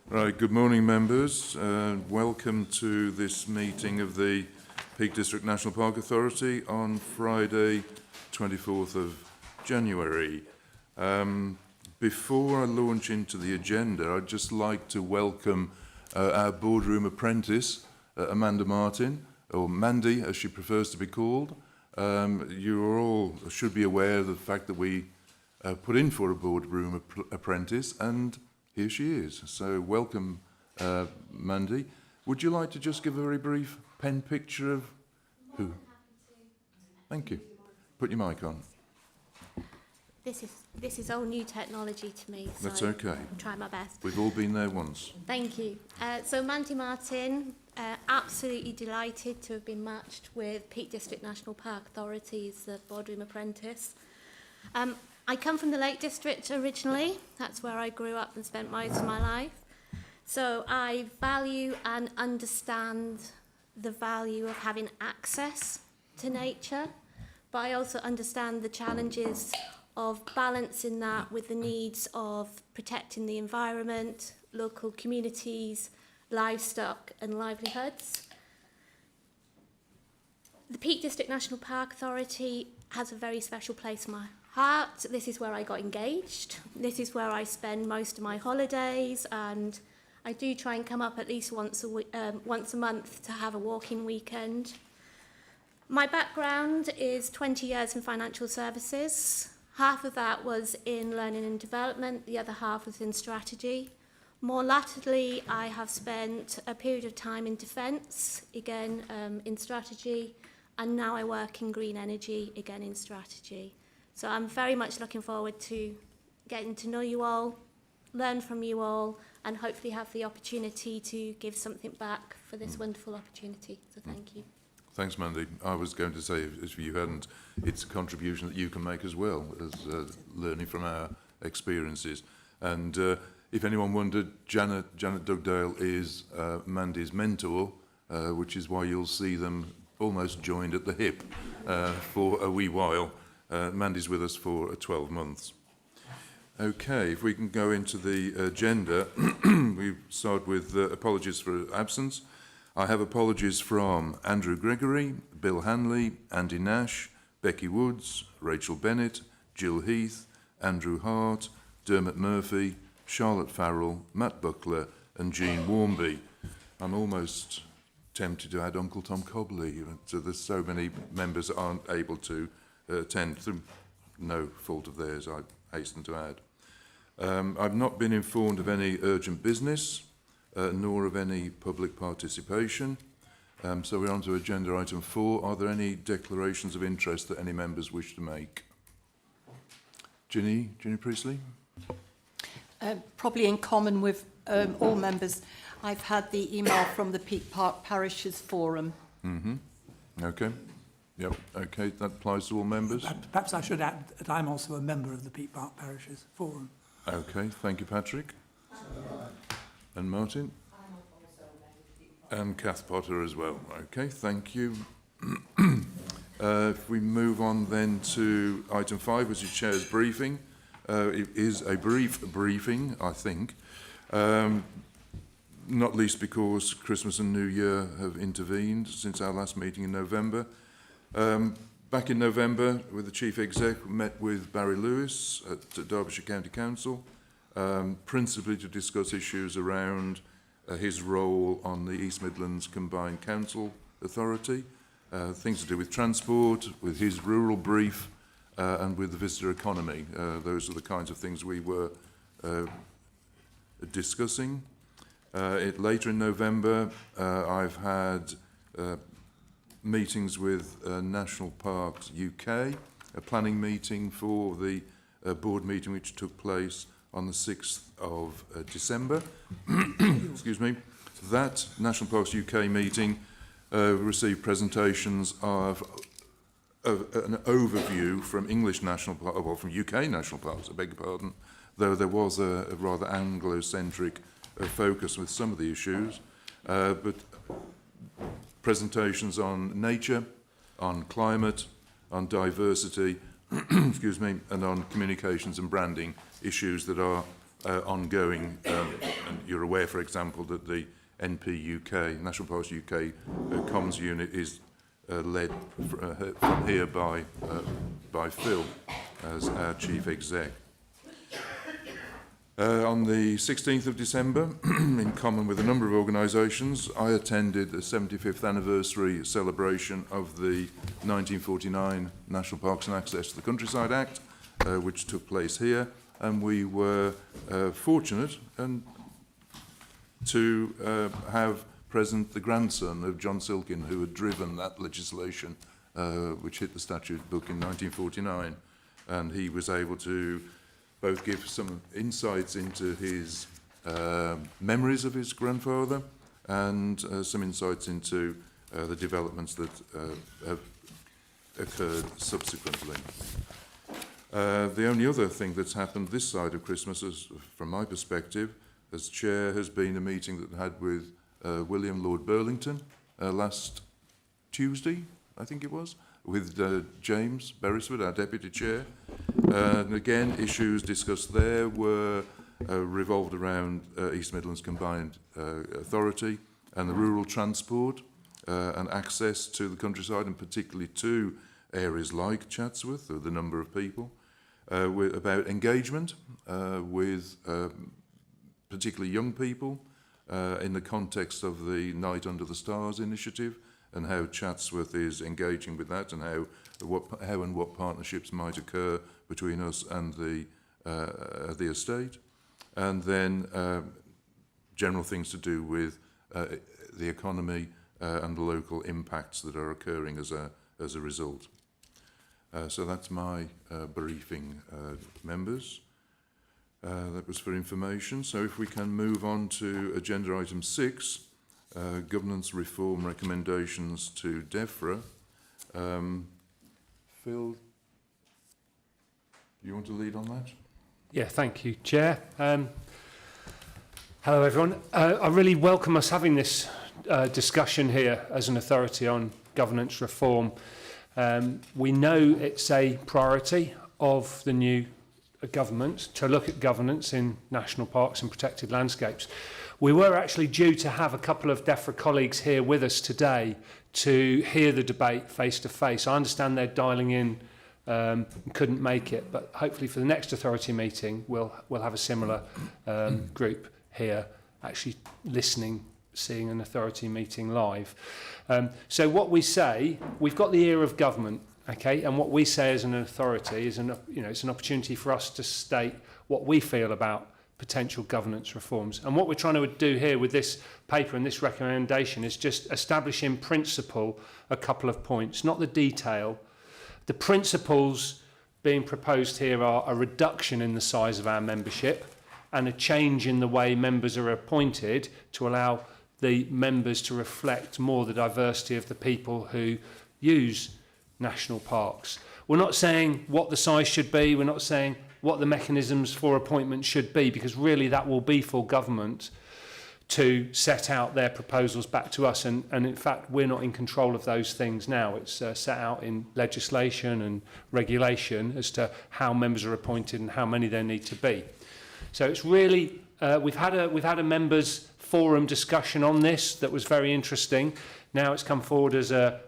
Right, good morning members. Welcome to this meeting of the Peak District National Park Authority on Friday 24th of January. Before I launch into the agenda, I'd just like to welcome our boardroom apprentice, Amanda Martin, or Mandy as she prefers to be called. You all should be aware of the fact that we put in for a boardroom apprentice, and here she is. So welcome, Mandy. Would you like to just give a very brief pen picture of who? Thank you. Put your mic on. This is all new technology to me, so That's okay. I'll try my best. We've all been there once. Thank you. So Mandy Martin, absolutely delighted to have been matched with Peak District National Park Authority as the boardroom apprentice. I come from the Lake District originally. That's where I grew up and spent most of my life. So I value and understand the value of having access to nature, but I also understand the challenges of balancing that with the needs of protecting the environment, local communities, livestock and livelihoods. The Peak District National Park Authority has a very special place in my heart. This is where I got engaged. This is where I spend most of my holidays, and I do try and come up at least once a month to have a walking weekend. My background is 20 years in financial services. Half of that was in learning and development, the other half was in strategy. More latterly, I have spent a period of time in defence, again in strategy, and now I work in green energy, again in strategy. So I'm very much looking forward to getting to know you all, learn from you all, and hopefully have the opportunity to give something back for this wonderful opportunity. So thank you. Thanks, Mandy. I was going to say, if you hadn't, it's a contribution that you can make as well as learning from our experiences. And if anyone wondered, Janet Dugdale is Mandy's mentor, which is why you'll see them almost joined at the hip for a wee while. Mandy's with us for 12 months. Okay, if we can go into the agenda, we start with apologies for absence. I have apologies from Andrew Gregory, Bill Hanley, Andy Nash, Becky Woods, Rachel Bennett, Jill Heath, Andrew Hart, Dermot Murphy, Charlotte Farrell, Matt Buckler and Jean Warmby. I'm almost tempted to add Uncle Tom Cobley. So there's so many members that aren't able to attend through no fault of theirs, I hasten to add. I've not been informed of any urgent business, nor of any public participation. So we're on to agenda item 4. Are there any declarations of interest that any members wish to make? Ginny Priestley? Probably in common with all members. I've had the email from the Peak Park Parishes Forum. Okay. Yep. Okay, that applies to all members. Perhaps I should add that I'm also a member of the Peak Park Parishes Forum. Okay, thank you, Patrick. And Martin? And Kath Potter as well. Okay, thank you. If we move on then to item 5, which is Chair's briefing. It is a brief briefing, I think, not least because Christmas and New Year have intervened since our last meeting in November. Back in November, with the Chief Exec, we met with Barry Lewis at Derbyshire County Council, principally to discuss issues around his role on the East Midlands Combined Council Authority, things to do with transport, with his rural brief, and with the visitor economy. Those are the kinds of things we were discussing. Later in November, I've had meetings with National Parks UK, a planning meeting for the board meeting which took place on the 6th of December. Excuse me. That National Parks UK meeting received presentations of an overview from English National Parks, well, from UK National Parks, I beg your pardon, though there was a rather Anglo-centric focus with some of the issues, but presentations on nature, on climate, on diversity, excuse me, and on communications and branding issues that are ongoing and you're aware, for example, that the NP UK, National Parks UK comms unit is led from here by Phil as our chief exec. On the 16th of December, in common with a number of organisations, I attended the 75th anniversary celebration of the 1949 National Parks and Access to the Countryside Act, which took place here, and we were fortunate to have present the grandson of John Silkin, who had driven that legislation which hit the statute book in 1949, and he was able to both give some insights into his memories of his grandfather and some insights into the developments that have occurred subsequently. The only other thing that's happened this side of Christmas, from my perspective, as chair, has been a meeting that I had with William Lord Burlington last Tuesday, I think it was, with James Beresford, our deputy chair. And again, issues discussed there were revolved around East Midlands Combined Authority and the rural transport and access to the countryside, and particularly to areas like Chatsworth, or the number of people, about engagement with particularly young people in the context of the Night Under the Stars initiative, and how Chatsworth is engaging with that, and how and what partnerships might occur between us and the estate, and then general things to do with the economy and the local impacts that are occurring as a result. So that's my briefing, members. That was for information. So if we can move on to agenda item 6, governance reform recommendations to DEFRA. Phil, you want to lead on that? Yeah, thank you, Chair. Hello, everyone. I really welcome us having this discussion here as an authority on governance reform. We know it's a priority of the new government to look at governance in national parks and protected landscapes. We were actually due to have a couple of DEFRA colleagues here with us today to hear the debate face to face. I understand they're dialing in, couldn't make it, but hopefully for the next authority meeting we'll have a similar group here actually listening, seeing an authority meeting live. So what we say, we've got the ear of government, okay, and what we say as an authority is it's an opportunity for us to state what we feel about potential governance reforms. And what we're trying to do here with this paper and this recommendation is just establish in principle a couple of points, not the detail. The principles being proposed here are a reduction in the size of our membership and a change in the way members are appointed to allow the members to reflect more the diversity of the people who use national parks. We're not saying what the size should be, we're not saying what the mechanisms for appointment should be, because really that will be for government to set out their proposals back to us, and in fact we're not in control of those things now. It's set out in legislation and regulation as to how members are appointed and how many there need to be. So it's really we've had a members forum discussion on this that was very interesting. Now it's come forward as a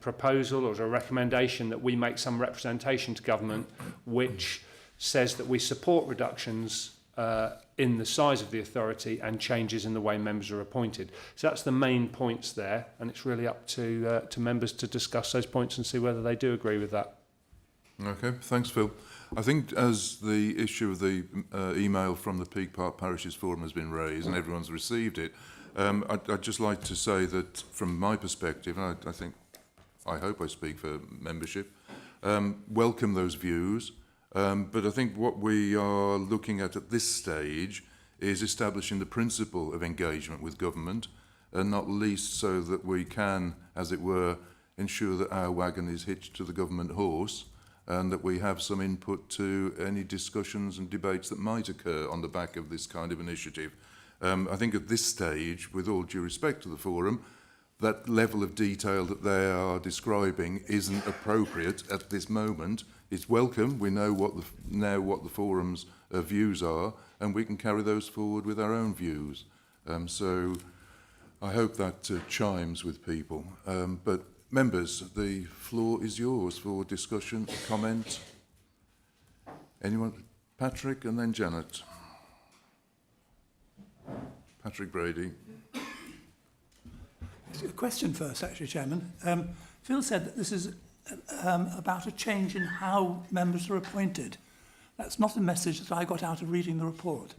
proposal or as a recommendation that we make some representation to government which says that we support reductions in the size of the authority and changes in the way members are appointed. So that's the main points there, and it's really up to members to discuss those points and see whether they do agree with that. Okay, thanks, Phil. I think as the issue of the email from the Peak Park Parishes Forum has been raised and everyone's received it, I'd just like to say that from my perspective, and I hope I speak for membership, welcome those views. But I think what we are looking at this stage is establishing the principle of engagement with government, and not least so that we can, as it were, ensure that our wagon is hitched to the government horse, and that we have some input to any discussions and debates that might occur on the back of this kind of initiative. I think at this stage, with all due respect to the forum, that level of detail that they are describing isn't appropriate at this moment. It's welcome. We know what the forum's views are, and we can carry those forward with our own views. So I hope that chimes with people. But members, the floor is yours for discussion, comment. Anyone? Patrick and then Janet. Patrick Brady. A question first, actually, Chairman. Phil said that this is about a change in how members are appointed. That's not a message that I got out of reading the report.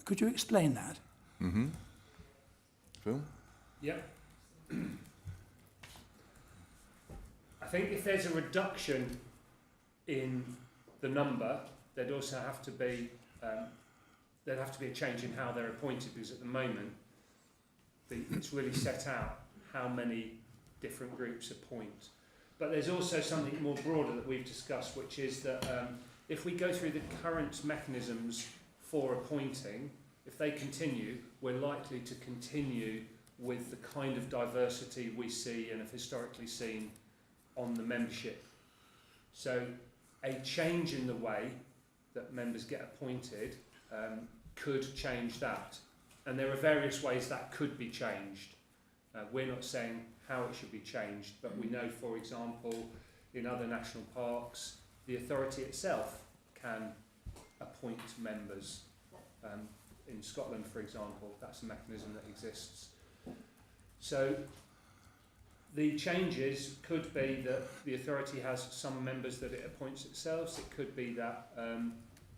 Could you explain that? Mm-hmm. Phil? Yep. I think if there's a reduction in the number, there'd also have to be there'd have to be a change in how they're appointed, because at the moment it's really set out how many different groups appoint. But there's also something more broader that we've discussed, which is that if we go through the current mechanisms for appointing, if they continue, we're likely to continue with the kind of diversity we see and have historically seen on the membership. So a change in the way that members get appointed could change that. And there are various ways that could be changed. We're not saying how it should be changed, but we know, for example, in other national parks, the authority itself can appoint members. In Scotland, for example, that's a mechanism that exists. So the changes could be that the authority has some members that it appoints itself. It could be that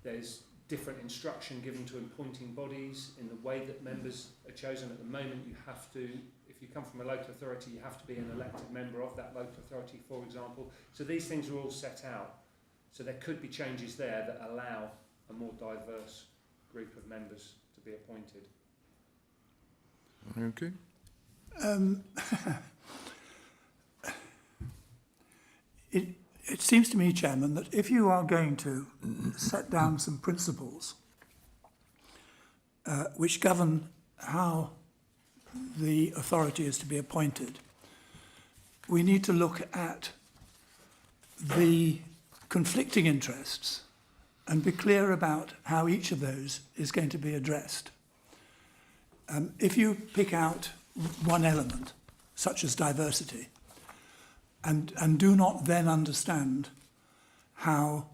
there's different instruction given to appointing bodies in the way that members are chosen. At the moment, you have to, if you come from a local authority, you have to be an elected member of that local authority, for example. So these things are all set out. So there could be changes there that allow a more diverse group of members to be appointed. Okay. It seems to me, Chairman, that if you are going to set down some principles which govern how the authority is to be appointed, we need to look at the conflicting interests and be clear about how each of those is going to be addressed. If you pick out one element, such as diversity, and do not then understand how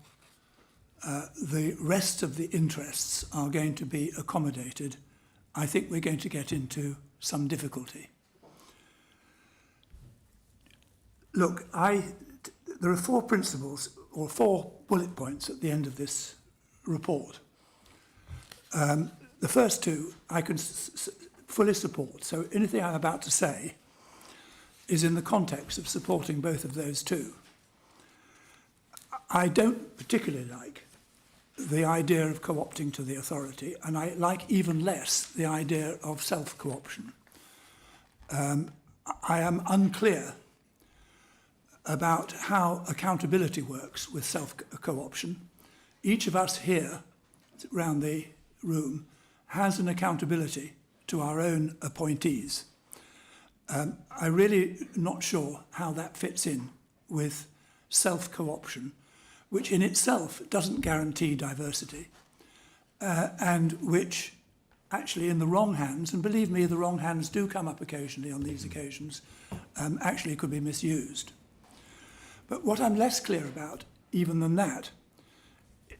the rest of the interests are going to be accommodated, I think we're going to get into some difficulty. Look, there are 4 principles, or 4 bullet points at the end of this report. The first 2 I can fully support, so anything I'm about to say is in the context of supporting both of those 2. I don't particularly like the idea of co-opting to the authority, and I like even less the idea of self-co-option. I am unclear about how accountability works with self-co-option. Each of us here around the room has an accountability to our own appointees. I'm really not sure how that fits in with self-co-option, which in itself doesn't guarantee diversity, and which actually in the wrong hands, and believe me, the wrong hands do come up occasionally on these occasions, actually could be misused. But what I'm less clear about, even than that,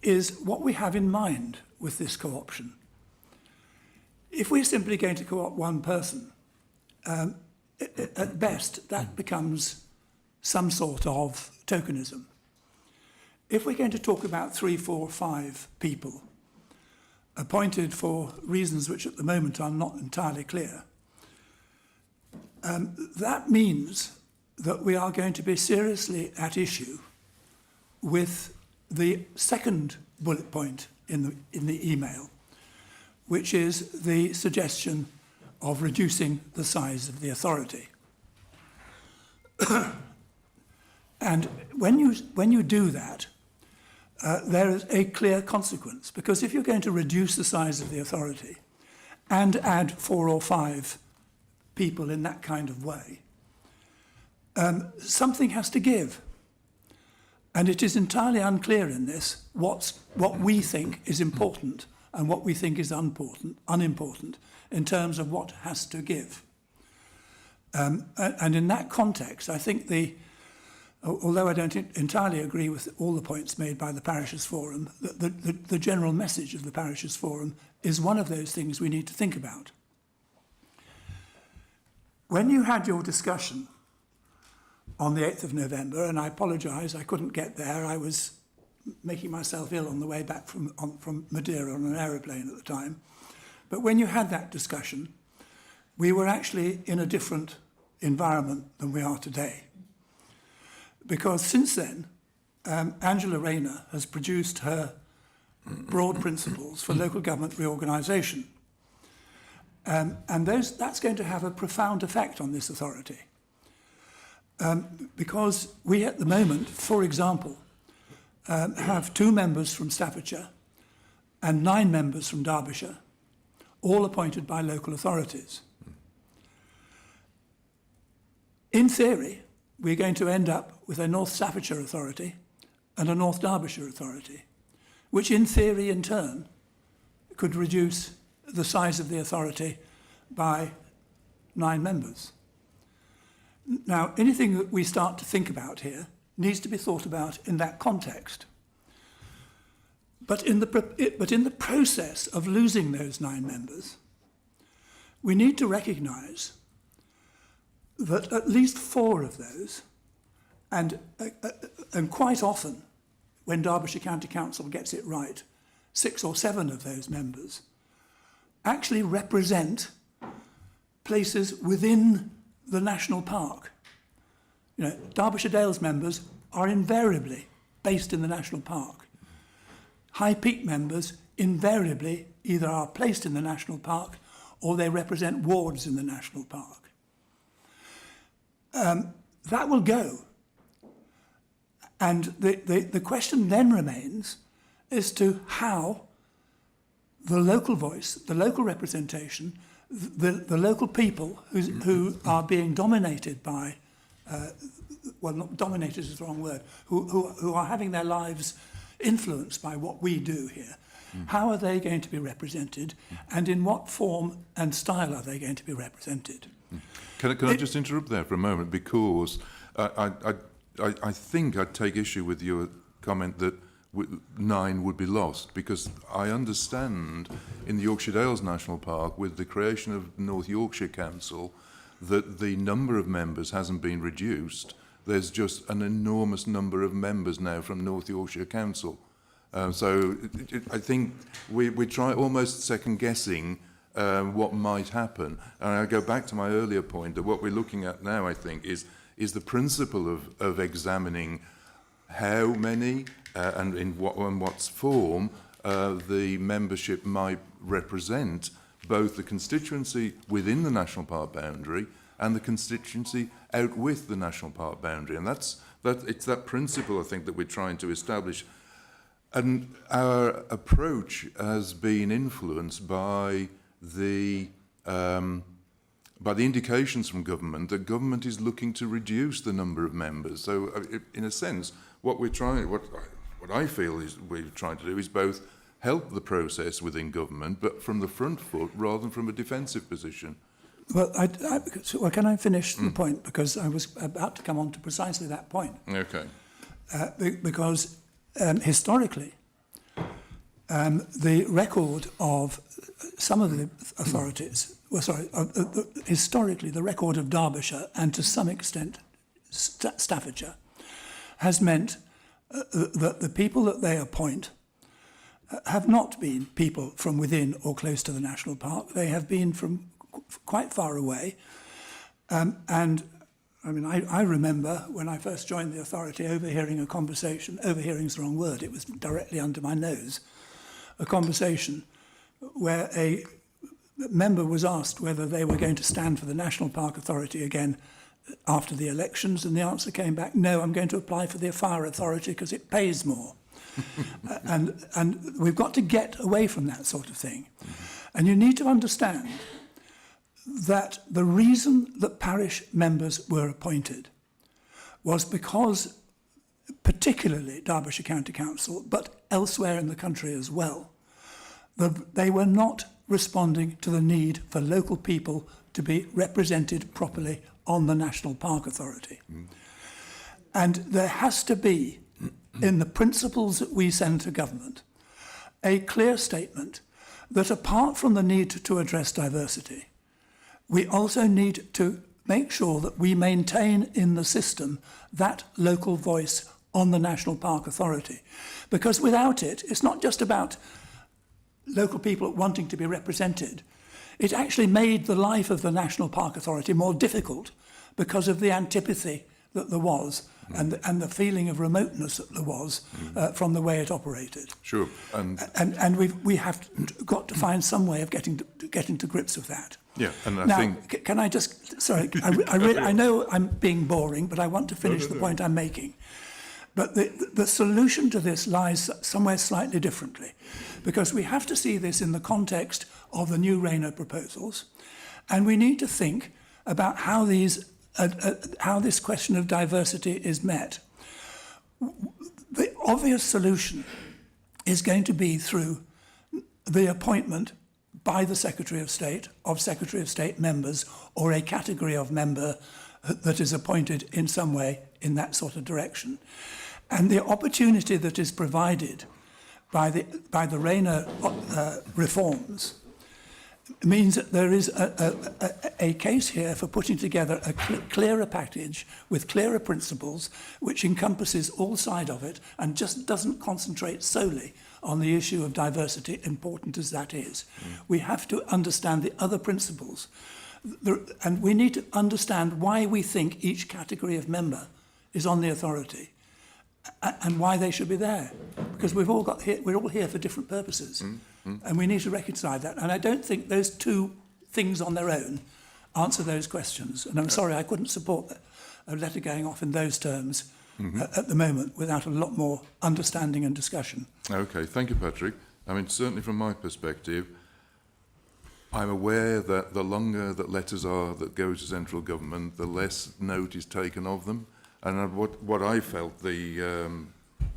is what we have in mind with this co-option. If we're simply going to co-opt one person, at best, that becomes some sort of tokenism. If we're going to talk about 3, 4, 5 people appointed for reasons which at the moment are not entirely clear, that means that we are going to be seriously at issue with the second bullet point in the email, which is the suggestion of reducing the size of the authority. And when you do that, there is a clear consequence, because if you're going to reduce the size of the authority and add 4 or 5 people in that kind of way, something has to give. And it is entirely unclear in this what we think is important and what we think is unimportant in terms of what has to give. And in that context, I think although I don't entirely agree with all the points made by the Parishes Forum, the general message of the Parishes Forum is one of those things we need to think about. When you had your discussion on the 8th of November, and I apologise, I couldn't get there. I was making myself ill on the way back from Madeira on an aeroplane at the time. But when you had that discussion, we were actually in a different environment than we are today. Because since then, Angela Rayner has produced her broad principles for local government reorganisation. And that's going to have a profound effect on this authority. Because we at the moment, for example, have 2 members from Staffordshire and 9 members from Derbyshire, all appointed by local authorities. In theory, we're going to end up with a North Staffordshire authority and a North Derbyshire authority, which in theory, in turn, could reduce the size of the authority by 9 members. Now, anything that we start to think about here needs to be thought about in that context. But in the process of losing those 9 members, we need to recognise that at least 4 of those, and quite often, when Derbyshire County Council gets it right, 6 or 7 of those members actually represent places within the national park. You know, Derbyshire Dales members are invariably based in the national park. High Peak members invariably either are placed in the national park or they represent wards in the national park. That will go. And the question then remains as to how the local voice, the local representation, the local people who are being dominated by, well, not dominated is the wrong word, who are having their lives influenced by what we do here. How are they going to be represented, and in what form and style are they going to be represented? Can I just interrupt there for a moment, because I think I'd take issue with your comment that 9 would be lost, because I understand in the Yorkshire Dales National Park, with the creation of North Yorkshire Council, that the number of members hasn't been reduced. There's just an enormous number of members now from North Yorkshire Council. So I think we try almost second-guessing what might happen. And I go back to my earlier point that what we're looking at now, I think, is the principle of examining how many and in what form the membership might represent both the constituency within the national park boundary and the constituency out with the national park boundary. And it's that principle, I think, that we're trying to establish. And our approach has been influenced by the indications from government that government is looking to reduce the number of members. So, in a sense, what I feel is we're trying to do is both help the process within government, but from the front foot rather than from a defensive position. Well, can I finish the point? Because I was about to come on to precisely that point. Okay. Because historically, the record of some of the authorities, historically the record of Derbyshire and to some extent Staffordshire has meant that the people that they appoint have not been people from within or close to the national park. They have been from quite far away. And I mean, I remember when I first joined the authority overhearing a conversation, overhearing's the wrong word, it was directly under my nose, a conversation where a member was asked whether they were going to stand for the National Park Authority again after the elections, and the answer came back, no, I'm going to apply for the Fire Authority because it pays more. And we've got to get away from that sort of thing. And you need to understand that the reason that parish members were appointed was because particularly Derbyshire County Council, but elsewhere in the country as well, they were not responding to the need for local people to be represented properly on the National Park Authority. And there has to be, in the principles that we send to government, a clear statement that apart from the need to address diversity, we also need to make sure that we maintain in the system that local voice on the National Park Authority. Because without it, it's not just about local people wanting to be represented. It actually made the life of the National Park Authority more difficult because of the antipathy that there was and the feeling of remoteness that there was from the way it operated. Sure. And we have got to find some way of getting to grips with that. Yeah, and I now, think... can I just... Sorry, I know I'm being boring, but I want to finish the point I'm making. But the solution to this lies somewhere slightly differently, because we have to see this in the context of the new Rayner proposals, and we need to think about how this question of diversity is met. The obvious solution is going to be through the appointment by the Secretary of State members, or a category of member that is appointed in some way in that sort of direction. And the opportunity that is provided by the Rayner reforms means that there is a case here for putting together a clearer package with clearer principles which encompasses all sides of it and just doesn't concentrate solely on the issue of diversity, important as that is. We have to understand the other principles, and we need to understand why we think each category of member is on the authority and why they should be there, because we're all here for different purposes, and we need to reconcile that. And I don't think those two things on their own answer those questions. And I'm sorry I couldn't support a letter going off in those terms at the moment without a lot more understanding and discussion. Okay, thank you, Patrick. I mean, certainly from my perspective, I'm aware that the longer that letters are that go to central government, the less note is taken of them. And what I felt the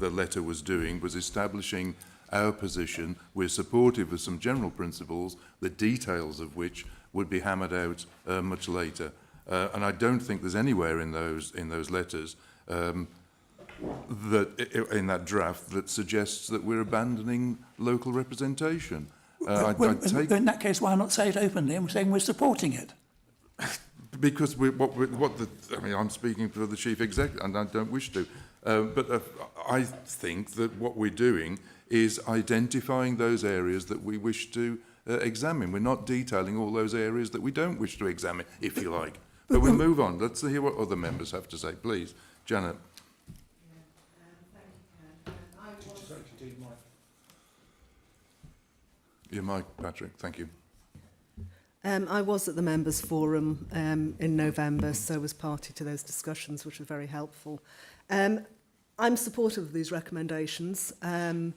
letter was doing was establishing our position. We're supportive of some general principles, the details of which would be hammered out much later. And I don't think there's anywhere in those letters that in that draft that suggests that we're abandoning local representation. In that case, why not say it openly and saying we're supporting it? Because I'm speaking for the chief executive, and I don't wish to. But I think that what we're doing is identifying those areas that we wish to examine. We're not detailing all those areas that we don't wish to examine, if you like. But we'll move on. Let's hear what other members have to say. Please, Janet. Your mic, Patrick. Thank you. I was at the Members' Forum in November, so was party to those discussions, which were very helpful. I'm supportive of these recommendations, and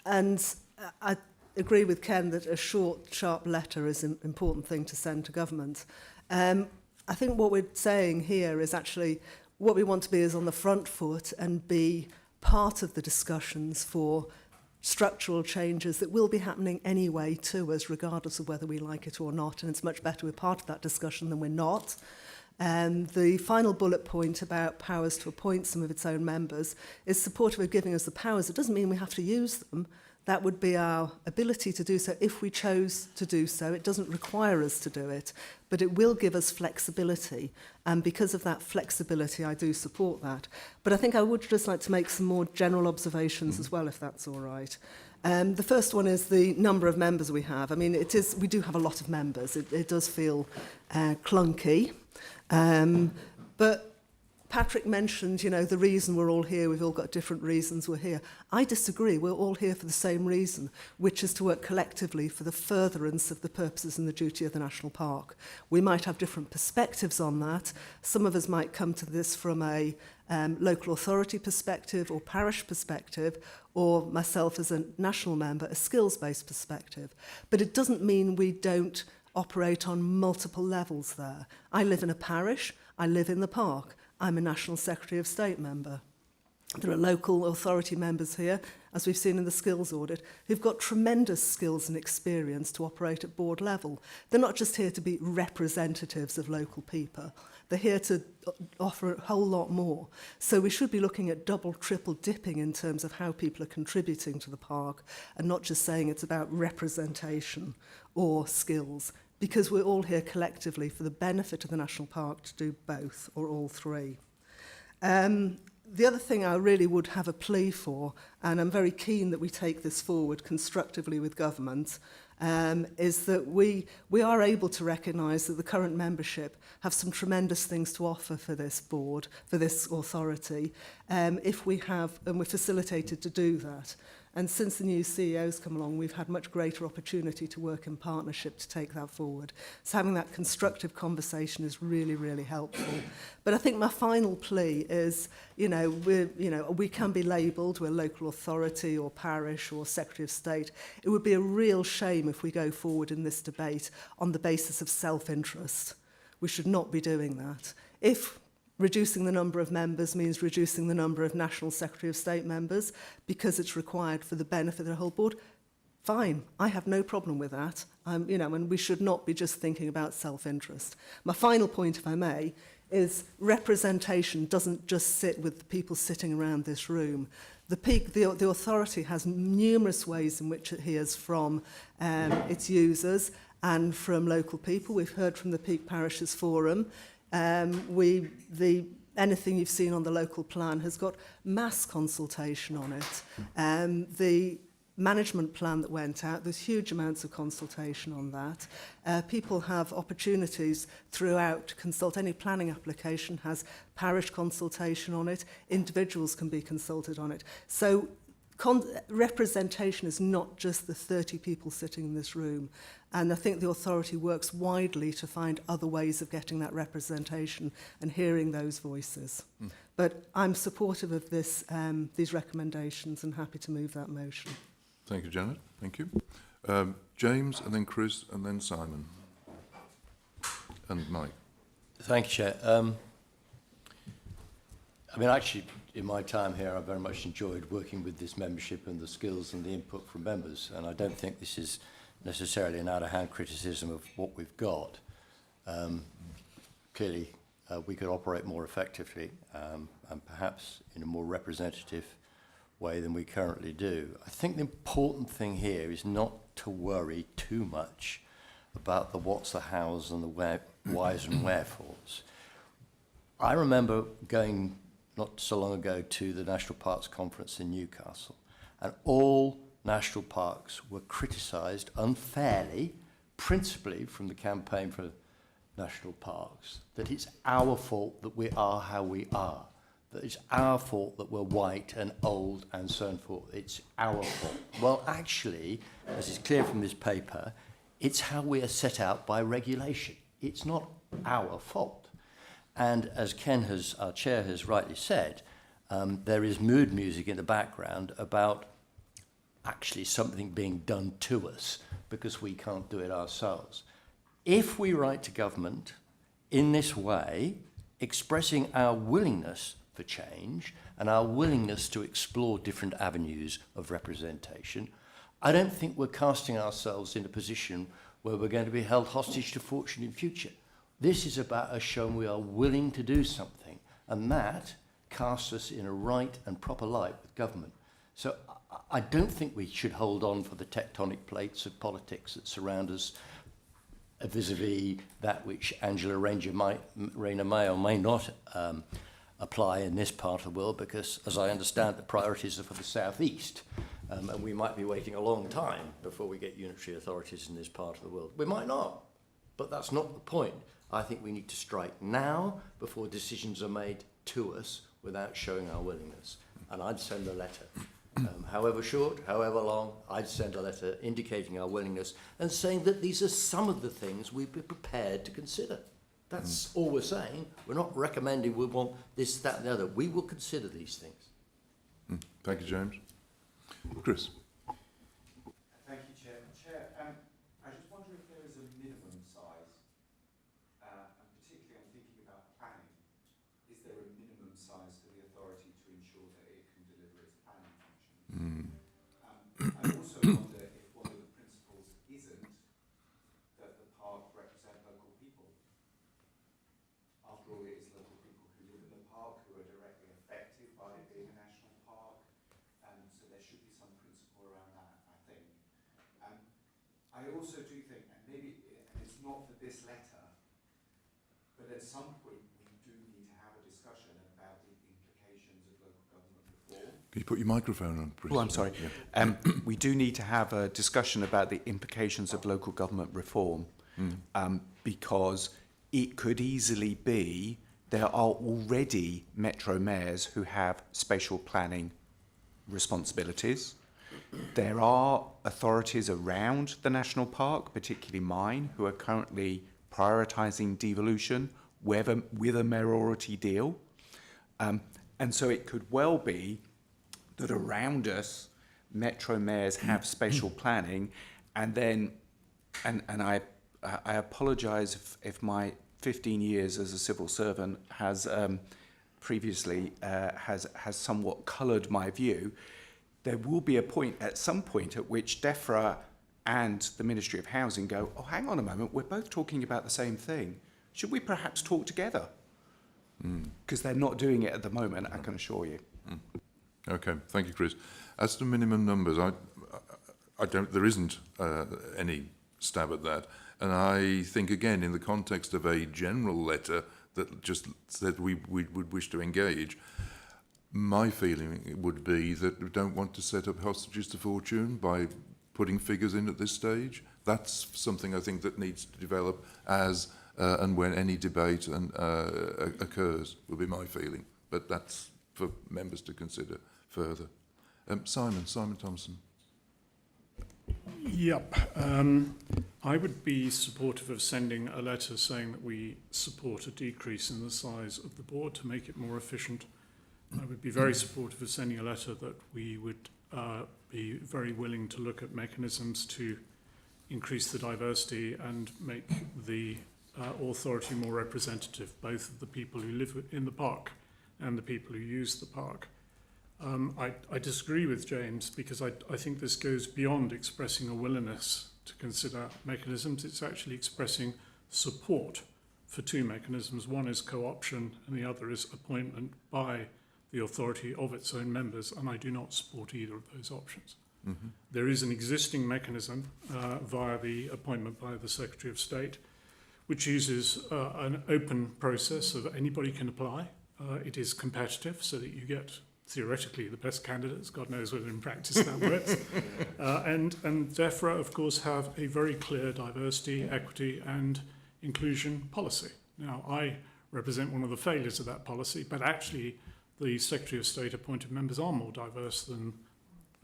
I agree with Ken that a short, sharp letter is an important thing to send to government. I think what we're saying here is actually what we want to be is on the front foot and be part of the discussions for structural changes that will be happening anyway to us, regardless of whether we like it or not. And it's much better we're part of that discussion than we're not. The final bullet point about powers to appoint some of its own members is supportive of giving us the powers. It doesn't mean we have to use them. That would be our ability to do so if we chose to do so. It doesn't require us to do it, but it will give us flexibility. And because of that flexibility, I do support that. But I think I would just like to make some more general observations as well, if that's all right. The first one is the number of members we have. I mean, we do have a lot of members. It does feel clunky. But Patrick mentioned, the reason we're all here, we've all got different reasons we're here. I disagree. We're all here for the same reason, which is to work collectively for the furtherance of the purposes and the duty of the National Park. We might have different perspectives on that. Some of us might come to this from a local authority perspective or parish perspective, or myself as a national member, a skills-based perspective. But it doesn't mean we don't operate on multiple levels there. I live in a parish. I live in the park. I'm a National Secretary of State member. There are local authority members here, as we've seen in the skills audit, who've got tremendous skills and experience to operate at board level. They're not just here to be representatives of local people. They're here to offer a whole lot more. So we should be looking at double, triple dipping in terms of how people are contributing to the park and not just saying it's about representation or skills, because we're all here collectively for the benefit of the National Park to do both or all three. The other thing I really would have a plea for, and I'm very keen that we take this forward constructively with government, is that we are able to recognise that the current membership have some tremendous things to offer for this board, for this authority, if we have, and we're facilitated to do that. And since the new CEO's come along, we've had much greater opportunity to work in partnership to take that forward. So having that constructive conversation is really, really helpful. But I think my final plea is, we can be labelled, we're local authority or parish or Secretary of State. It would be a real shame if we go forward in this debate on the basis of self-interest. We should not be doing that. If reducing the number of members means reducing the number of National Secretary of State members because it's required for the benefit of the whole board, fine. I have no problem with that. And we should not be just thinking about self-interest. My final point, if I may, is representation doesn't just sit with the people sitting around this room. The authority has numerous ways in which it hears from its users and from local people. We've heard from the Peak Parishes Forum. Anything you've seen on the local plan has got mass consultation on it. The management plan that went out, there's huge amounts of consultation on that. People have opportunities throughout to consult. Any planning application has parish consultation on it. Individuals can be consulted on it. So representation is not just the 30 people sitting in this room. And I think the authority works widely to find other ways of getting that representation and hearing those voices. But I'm supportive of these recommendations and happy to move that motion. Thank you, Janet. Thank you. James, and then Chris, and then Simon. And Mike. Thank you, Chair. Actually, in my time here, I very much enjoyed working with this membership and the skills and the input from members, and I don't think this is necessarily an out-of-hand criticism of what we've got. Clearly, we could operate more effectively and perhaps in a more representative way than we currently do. I think the important thing here is not to worry too much about the what's, the hows, and the where, whys and wherefores. I remember going not so long ago to the National Parks Conference in Newcastle, and all national parks were criticised unfairly, principally from the Campaign for National Parks, that it's our fault that we are how we are, that it's our fault that we're white and old and so forth. It's our fault. Well, actually, as is clear from this paper, it's how we are set out by regulation. It's not our fault. And as Ken has, our chair has rightly said, there is mood music in the background about actually something being done to us because we can't do it ourselves. If we write to government in this way, expressing our willingness for change and our willingness to explore different avenues of representation, I don't think we're casting ourselves in a position where we're going to be held hostage to fortune in future. This is about us showing we are willing to do something, and that casts us in a right and proper light with government. So I don't think we should hold on for the tectonic plates of politics that surround us vis-a-vis that which Angela Rayner may or may not apply in this part of the world, because, as I understand, the priorities are for the southeast, and we might be waiting a long time before we get unitary authorities in this part of the world. We might not, but that's not the point. I think we need to strike now before decisions are made to us without showing our willingness. And I'd send a letter, however short, however long, I'd send a letter indicating our willingness and saying that these are some of the things we'd be prepared to consider. That's all we're saying. We're not recommending we want this, that, and the other. We will consider these things. Thank you, James. Chris. Thank you, Chair. Chair, I just wonder if there is a minimum size, and particularly I'm thinking about planning. Is there a minimum size for the authority to ensure that it call it, is local people who live in the park who are directly affected by it being a national park. So there should be some principle around that, I think. I also do think, and maybe it's not for this letter, but at some point we do need to have a discussion about the implications of local government reform. Can you put your microphone on, please? Oh, I'm sorry. Yeah. We do need to have a discussion about the implications of local government reform, because it could easily be there are already metro mayors who have spatial planning responsibilities. There are authorities around the national park, particularly mine, who are currently prioritising devolution with a mayoralty deal. And so it could well be that around us, metro mayors have spatial planning, and then, and I apologise if my 15 years as a civil servant has previously has somewhat coloured my view. There will be a point, at some point, at which DEFRA and the Ministry of Housing go, oh, hang on a moment, we're both talking about the same thing. Should we perhaps talk together? Because they're not doing it at the moment, I can assure you. Okay, thank you, Chris. As to minimum numbers, I don't. There isn't any stab at that, and I think again in the context of a general letter that just said we would wish to engage. My feeling would be that we don't want to set up hostages to fortune by putting figures in at this stage. That's something I think that needs to develop as and when any debate occurs, will be my feeling. But that's for members to consider further. Simon Thompson. Yep. I would be supportive of sending a letter saying that we support a decrease in the size of the board to make it more efficient. I would be very supportive of sending a letter that we would be very willing to look at mechanisms to increase the diversity and make the authority more representative, both of the people who live in the park and the people who use the park. I disagree with James because I think this goes beyond expressing a willingness to consider mechanisms. It's actually expressing support for two mechanisms. One is co-option and the other is appointment by the authority of its own members, and I do not support either of those options. Mm-hmm. There is an existing mechanism via the appointment by the Secretary of State, which uses an open process of anybody can apply. It is competitive so that you get theoretically the best candidates. God knows whether in practice that works. And DEFRA, of course, have a very clear diversity, equity and inclusion policy. Now, I represent one of the failures of that policy, but actually the Secretary of State appointed members are more diverse than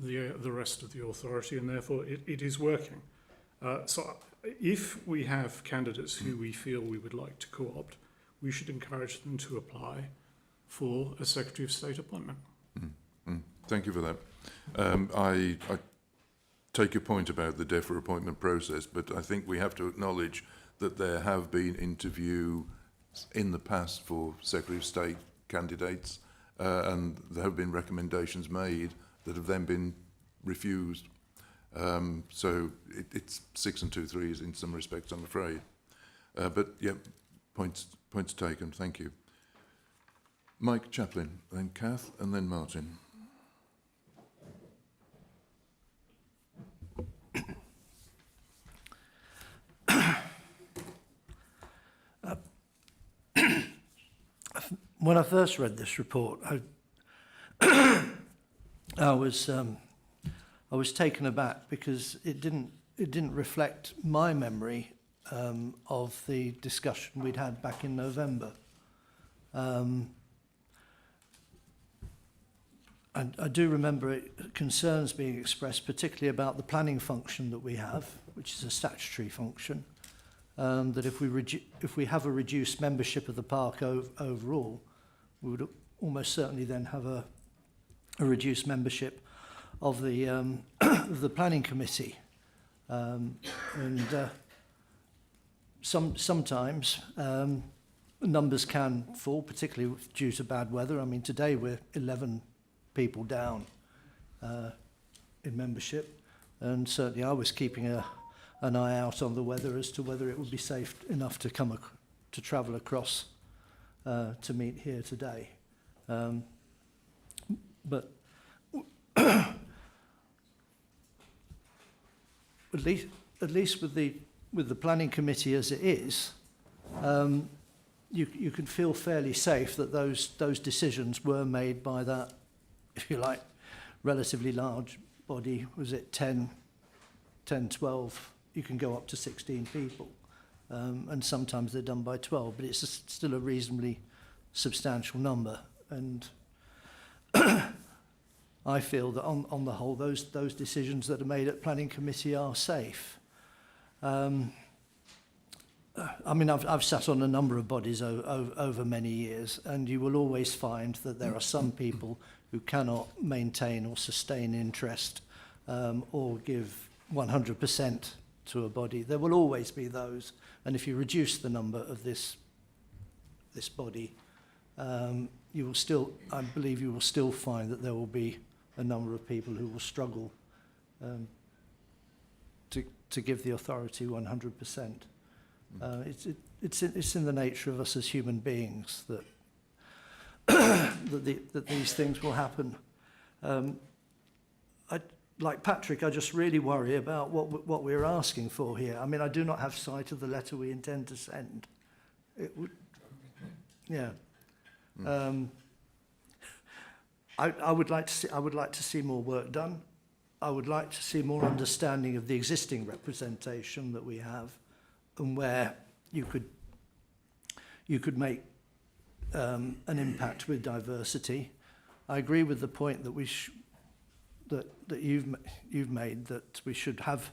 the rest of the authority, and therefore it is working. So if we have candidates who we feel we would like to co-opt, we should encourage them to apply for a Secretary of State appointment. Thank you for that. I take your point about the DEFRA appointment process, but I think we have to acknowledge that there have been interviews in the past for Secretary of State candidates, and there have been recommendations made that have then been refused. So it's 6 and 2/3 in some respects, I'm afraid. But yeah, points taken. Thank you. Mike Chaplin, then Kath, and then Martin. When I first read this report, I was taken aback because it didn't reflect my memory of the discussion we'd had back in November. And I do remember concerns being expressed, particularly about the planning function that we have, which is a statutory function, that if we have a reduced membership of the park overall, we would almost certainly then have a reduced membership of the of the planning committee, sometimes numbers can fall, particularly due to bad weather. I mean, today we're 11 people down in membership, and certainly I was keeping an eye out on the weather as to whether it would be safe enough to to travel across to meet here today. But at least with the planning committee as it is, you can feel fairly safe that those decisions were made by that, if you like, relatively large body. Was it 10, 12? You can go up to 16 people, and sometimes they're done by 12, but it's still a reasonably substantial number. And I feel that on the whole, those decisions that are made at planning committee are safe. I mean, I've sat on a number of bodies over many years, and you will always find that there are some people who cannot maintain or sustain interest or give 100% to a body. There will always be those, and if you reduce the number of this body, you will still, I believe, you will still find that there will be a number of people who will struggle to give the authority 100%. It's in the nature of us as human beings that that these things will happen. Like Patrick, I just really worry about what we're asking for here. I mean, I do not have sight of the letter we intend to send. It would, yeah. I would like to see more work done. I would like to see more understanding of the existing representation that we have, and where you could make an impact with diversity. I agree with the point that that you've made, that we should have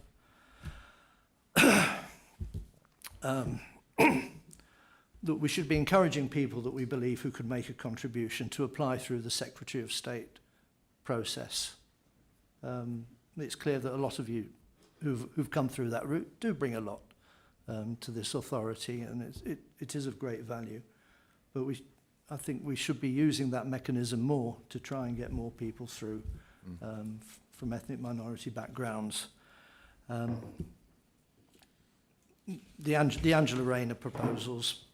that we should be encouraging people that we believe who could make a contribution to apply through the Secretary of State process. It's clear that a lot of you who've come through that route do bring a lot to this authority, and it is of great value. But I think we should be using that mechanism more to try and get more people through from ethnic minority backgrounds. The Angela Rayner proposals,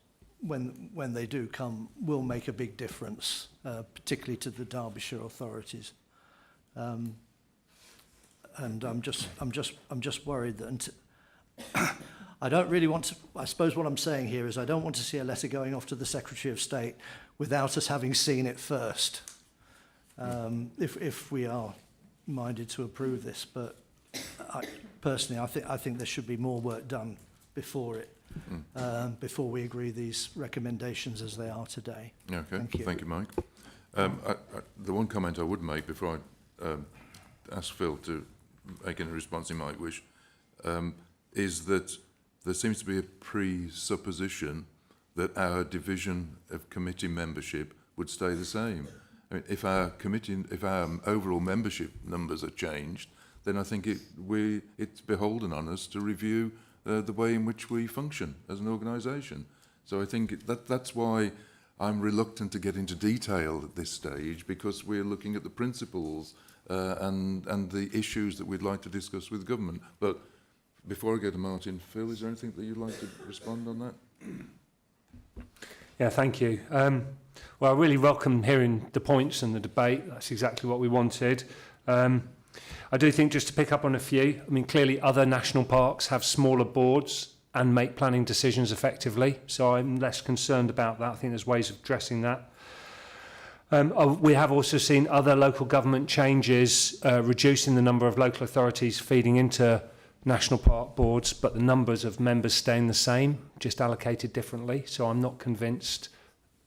when they do come, will make a big difference, particularly to the Derbyshire authorities. And I'm just worried that I don't really want to. I suppose what I'm saying here is I don't want to see a letter going off to the Secretary of State without us having seen it first. If we are minded to approve this, but personally, I think there should be more work done before it. Before we agree these recommendations as they are today. Okay, thank you, Mike. The one comment I would make before I ask Phil to make any response he might wish is that there seems to be a presupposition that our division of committee membership would stay the same. I mean, if our overall membership numbers are changed, then I think it's beholden on us to review the way in which we function as an organisation. So I think that's why I'm reluctant to get into detail at this stage, because we're looking at the principles and the issues that we'd like to discuss with government. But before I go to Martin, Phil, is there anything that you'd like to respond on that? Yeah, thank you. Well, I really welcome hearing the points and the debate. That's exactly what we wanted. I do think, just to pick up on a few, I mean, clearly other national parks have smaller boards and make planning decisions effectively, so I'm less concerned about that. I think there's ways of addressing that. We have also seen other local government changes reducing the number of local authorities feeding into national park boards, but the numbers of members staying the same, just allocated differently. So I'm not convinced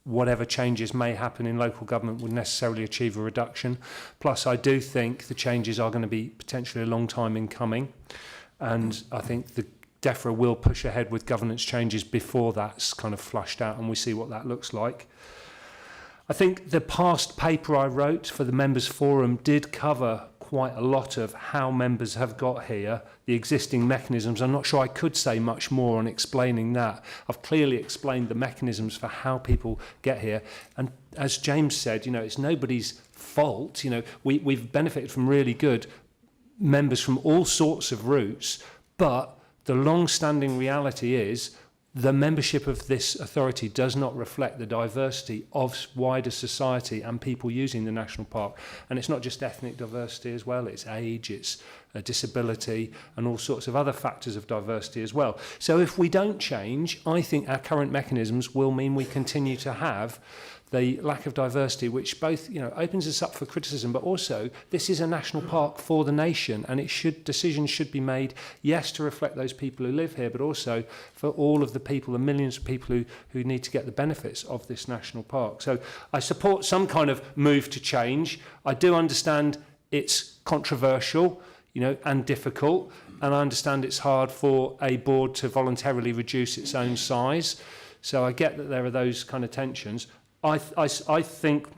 whatever changes may happen in local government would necessarily achieve a reduction. Plus, I do think the changes are going to be potentially a long time in coming, and I think the DEFRA will push ahead with governance changes before that's kind of flushed out and we see what that looks like. I think the past paper I wrote for the Members Forum did cover quite a lot of how members have got here, the existing mechanisms. I'm not sure I could say much more on explaining that. I've clearly explained the mechanisms for how people get here. And as James said, it's nobody's fault. We've benefited from really good members from all sorts of routes, but the long-standing reality is the membership of this authority does not reflect the diversity of wider society and people using the national park. And it's not just ethnic diversity as well, it's age, it's disability, and all sorts of other factors of diversity as well. So if we don't change, I think our current mechanisms will mean we continue to have the lack of diversity, which both, you know, opens us up for criticism, but also this is a national park for the nation, and decisions should be made, yes, to reflect those people who live here, but also for all of the people, the millions of people who need to get the benefits of this national park. So I support some kind of move to change. I do understand it's controversial, you know, and difficult, and I understand it's hard for a board to voluntarily reduce its own size. So I get that there are those kind of tensions. I think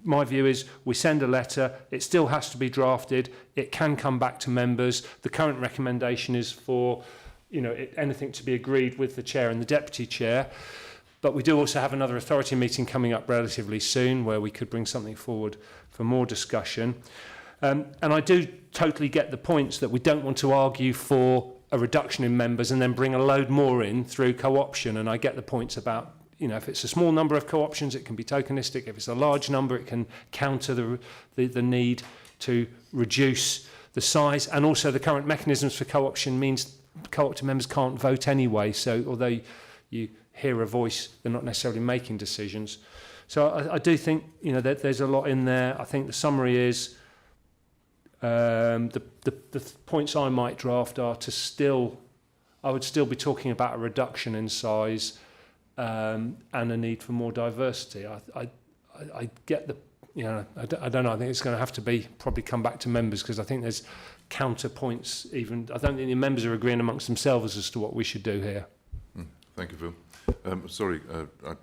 my view is we send a letter, it still has to be drafted, it can come back to members. The current recommendation is for, you know, anything to be agreed with the chair and the deputy chair. But we do also have another authority meeting coming up relatively soon where we could bring something forward for more discussion. And I do totally get the points that we don't want to argue for a reduction in members and then bring a load more in through co-option. And I get the points about, you know, if it's a small number of co-options, it can be tokenistic. If it's a large number, it can counter the need to reduce the size. And also the current mechanisms for co-option means co-opted members can't vote anyway. So although you hear a voice, they're not necessarily making decisions. So I do think, you know, that there's a lot in there. I think the summary is the points I might draft are I would still be talking about a reduction in size, and a need for more diversity. I get the, you know, I don't know, I think it's going to have to probably come back to members, because I think there's counterpoints even. I don't think the members are agreeing amongst themselves as to what we should do here. Thank you, Phil. Sorry, I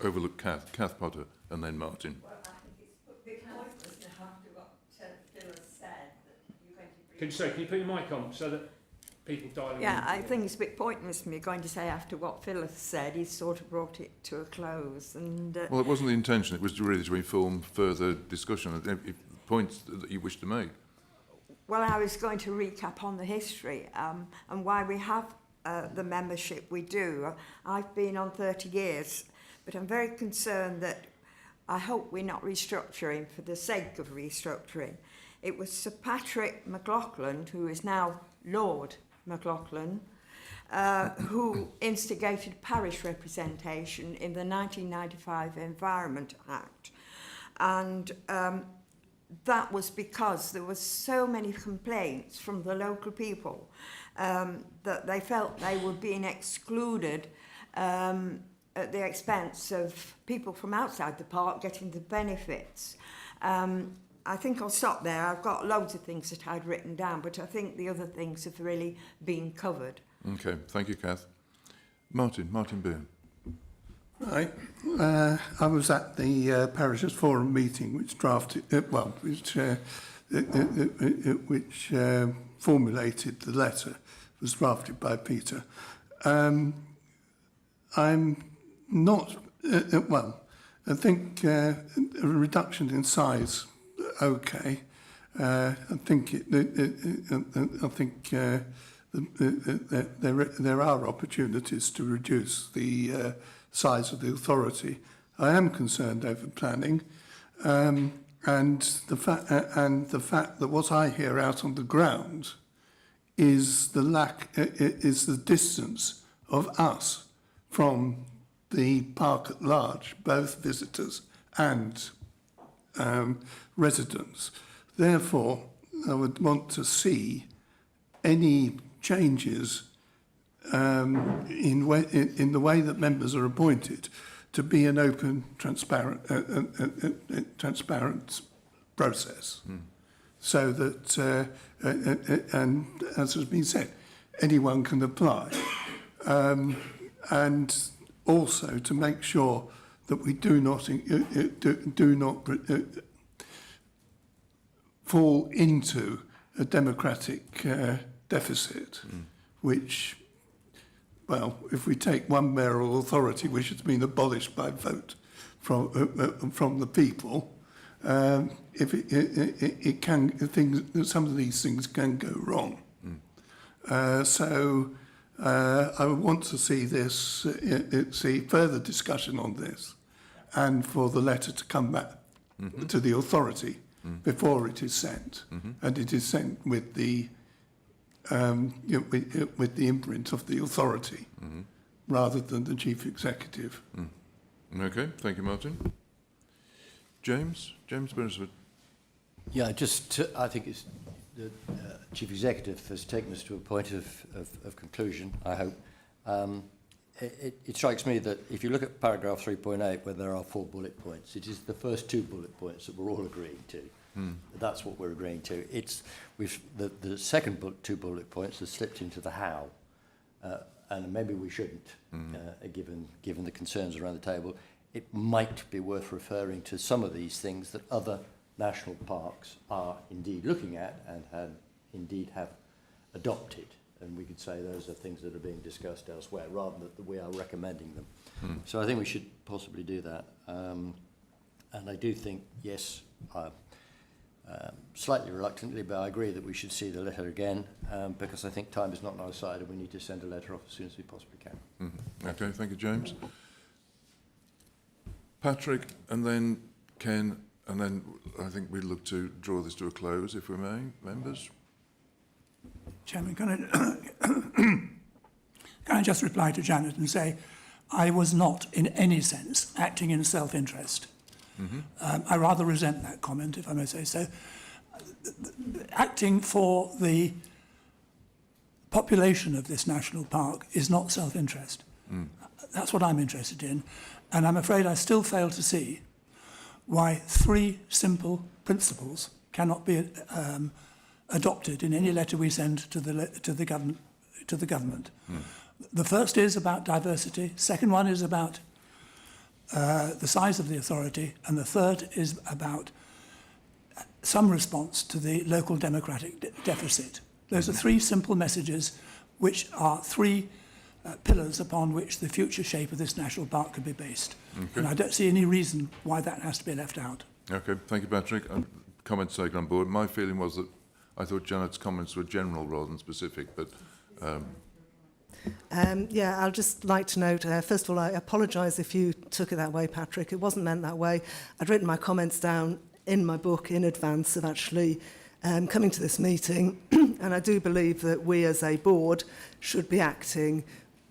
overlooked Kath Potter and then Martin. Well, I think it's a bit pointless to have to what Phil has said, that you're going to Can you put your mic on so that people dialing in? Yeah, I think it's a bit pointless me going to say after what Phil has said, he's sort of brought it to a close. And Well, it wasn't the intention. It was really to inform further discussion. If points that you wish to make. well, I was going to recap on the history and why we have the membership we do. I've been on 30 years, but I'm very concerned that I hope we're not restructuring for the sake of restructuring. It was Sir Patrick McLaughlin, who is now Lord McLaughlin, who instigated parish representation in the 1995 Environment Act. And that was because there were so many complaints from the local people that they felt they were being excluded at the expense of people from outside the park getting the benefits. I think I'll stop there. I've got loads of things that I'd written down, but I think the other things have really been covered. Okay, thank you, Kath. Martin Byrne. Right. I was at the Parishes Forum meeting, which which formulated the letter. It was drafted by Peter. I'm not. I think a reduction in size. Okay. I think there are opportunities to reduce the size of the authority. I am concerned over planning, and the fact that what I hear out on the ground is the distance of us from the park at large, both visitors and residents. Therefore, I would want to see any changes in the way that members are appointed to be an open, transparent process, so that, and as has been said, anyone can apply, and also to make sure that we do not fall into a democratic deficit, which, well, if we take one mayoral authority, which has been abolished by vote from the people, if it can, some of these things can go wrong. So I would want to see this, see further discussion on this, and for the letter to come back to the authority before it is sent, and it is sent with the with the imprint of the authority rather than the chief executive. Okay, thank you, Martin. James Beresford. Yeah, I think it's the chief executive has taken us to a point of conclusion, I hope. It strikes me that if you look at paragraph 3.8, where there are 4 bullet points, it is the first 2 bullet points that we're all agreeing to. That's what we're agreeing to. It's the second 2 bullet points have slipped into the how, and maybe we shouldn't, given the concerns around the table. It might be worth referring to some of these things that other national parks are indeed looking at and have adopted. And we could say those are things that are being discussed elsewhere rather than that we are recommending them. So I think we should possibly do that. And I do think, yes, slightly reluctantly, but I agree that we should see the letter again because I think time is not on our side and we need to send a letter off as soon as we possibly can. Okay, thank you, James. Patrick, and then Ken, and then I think we'd look to draw this to a close, if we may, members. Chairman, can I just reply to Janet and say I was not in any sense acting in self-interest. I rather resent that comment, if I may say so. Acting for the population of this national park is not self-interest. That's what I'm interested in. And I'm afraid I still fail to see why 3 simple principles cannot be adopted in any letter we send to the government. The first is about diversity. Second one is about the size of the authority, and the third is about some response to the local democratic deficit. Those are 3 simple messages which are 3 pillars upon which the future shape of this national park could be based. And I don't see any reason why that has to be left out. Okay, thank you, Patrick. Comments taken on board. My feeling was that I thought Janet's comments were general rather than specific, but... Yeah, I'll just like to note, first of all, I apologise if you took it that way, Patrick. It wasn't meant that way. I'd written my comments down in my book in advance of actually coming to this meeting, and I do believe that we as a board should be acting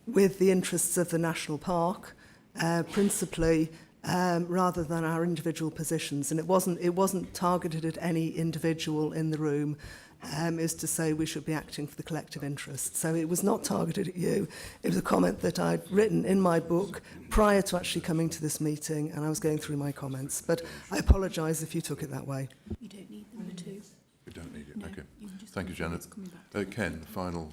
with the interests of the national park, principally, rather than our individual positions. And it wasn't targeted at any individual in the room. Is to say we should be acting for the collective interest. So it was not targeted at you. It was a comment that I'd written in my book prior to actually coming to this meeting, and I was going through my comments. But I apologise if you took it that way. You don't need number 2. You don't need it, okay. Thank you, Janet. Ken, final...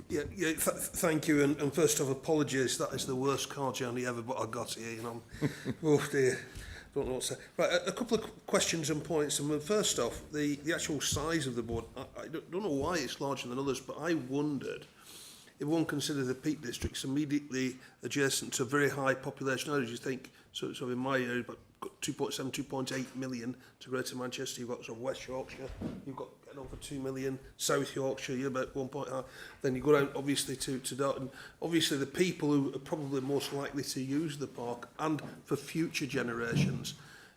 Thank you, and first off, apologies, that is the worst car journey ever, but I got here, you know. Oh dear. Don't know what to say. Right, a couple of questions and points. And first off, the actual size of the board. I don't know why it's larger than others, but I wondered if one considered the Peak District's immediately adjacent to very high population areas. You think, so in my area, about 2.7, 2.8 million to Greater Manchester. You've got sort of West Yorkshire. You've got over 2 million. South Yorkshire, you're about 1.5. Then you go down, obviously, to Darton. Obviously, the people who are probably most likely to use the park and for future generations,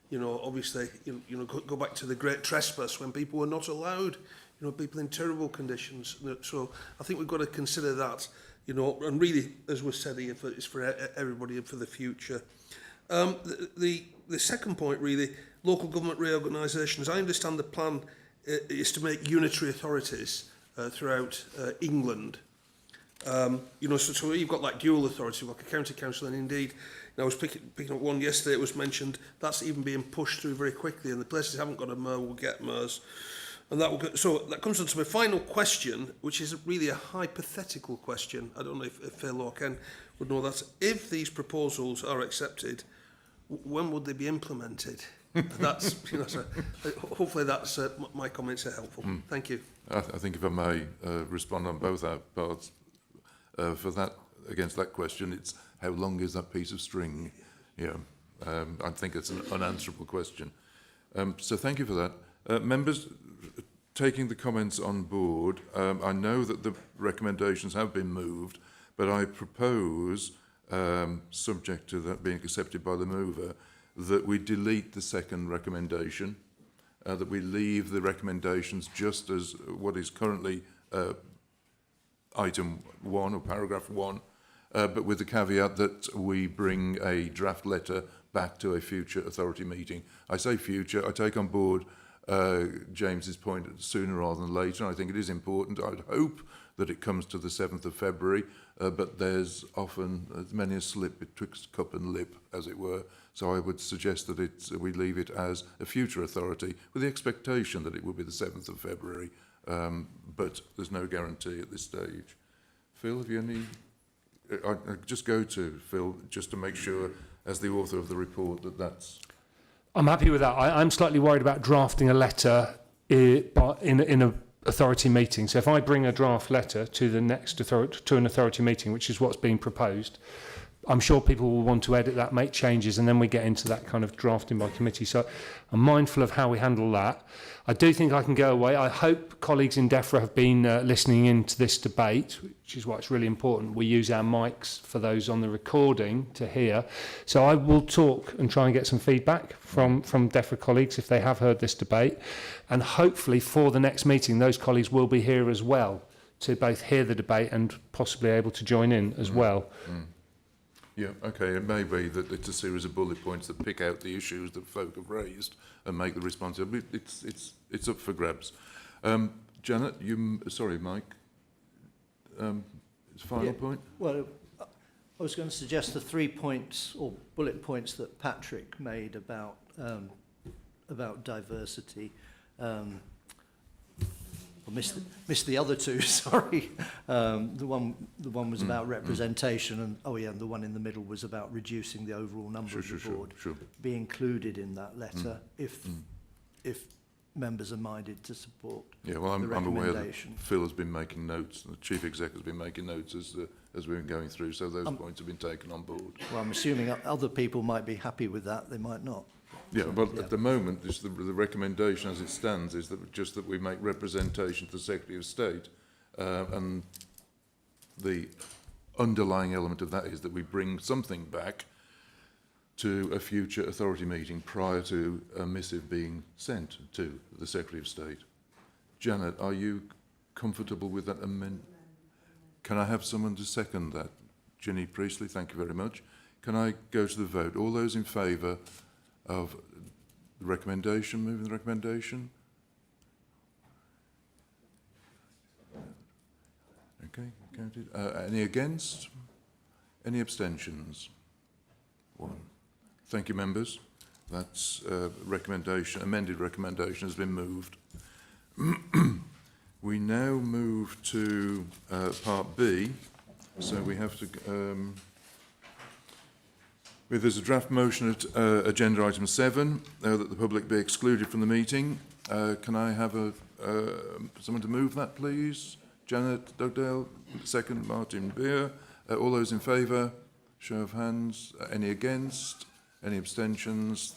you know, obviously, you know, go back to the Great Trespass when people were not allowed, you know, people in terrible conditions. So I think we've got to consider that, you know, and really, as was said here, it's for everybody and for the future. The second point, really, local government reorganisations. I understand the plan is to make unitary authorities throughout England. You know, so you've got like dual authority, like a county council, and indeed, I was picking up one yesterday. It was mentioned that's even being pushed through very quickly, and the places that haven't got a mayor will get mayors, and that will go. So that comes on to my final question, which is really a hypothetical question. I don't know if Phil or Ken would know that. If these proposals are accepted, when would they be implemented? That's, you know, so hopefully that's my comments are helpful. Thank you. I think if I may respond on both our parts for that, against that question, it's how long is that piece of string? Yeah, I think it's an unanswerable question. So thank you for that. Members, taking the comments on board, I know that the recommendations have been moved but I propose, subject to that being accepted by the mover, that we delete the second recommendation, that we leave the recommendations just as what is currently item 1 or paragraph 1, but with the caveat that we bring a draft letter back to a future authority meeting. I say future, I take on board James's point sooner rather than later. I think it is important. I'd hope that it comes to the 7th of February, but there's often as many a slip betwixt cup and lip, as it were. So I would suggest that we leave it as a future authority with the expectation that it will be the 7th of February, but there's no guarantee at this stage. Phil, have you any... I just go to Phil just to make sure, as the author of the report, that that's... I'm happy with that. I'm slightly worried about drafting a letter in a authority meeting. So if I bring a draft letter to the next an authority meeting, which is what's being proposed, I'm sure people will want to edit that, make changes, and then we get into that kind of drafting by committee. So I'm mindful of how we handle that. I do think I can go away. I hope colleagues in DEFRA have been listening into this debate, which is why it's really important. We use our mics for those on the recording to hear. So I will talk and try and get some feedback from DEFRA colleagues if they have heard this debate. And hopefully for the next meeting, those colleagues will be here as well to both hear the debate and possibly able to join in as well. Yeah, okay, it may be that it's a series of bullet points that pick out the issues that folk have raised and make the response. It's up for grabs. Janet, sorry, Mike. Final point? Well, I was going to suggest the 3 points or bullet points that Patrick made about diversity. I missed the other two. Sorry. The one was about representation, and and the one in the middle was about reducing the overall number of the board. Be included in that letter if members are minded to support. Yeah, well, I'm aware that Phil has been making notes, and the chief exec has been making notes as we've been going through. So those points have been taken on board. Well, I'm assuming other people might be happy with that. They might not. Yeah, but at the moment, the recommendation as it stands is that we make representation to the Secretary of State, and the underlying element of that is that we bring something back to a future authority meeting prior to a missive being sent to the Secretary of State. Janet, are you comfortable with that amendment? Can I have someone to second that? Ginny Priestley, thank you very much. Can I go to the vote? All those in favour of the recommendation, moving the recommendation? Okay, counted. Any against? Any abstentions? 1. Thank you, members. That's amended recommendation has been moved. We now move to part B. So we have to... There's a draft motion at agenda item 7 that the public be excluded from the meeting. Can I have someone to move that, please? Janet Dugdale, second. Martin Beer. All those in favour? Show of hands. Any against? Any abstentions?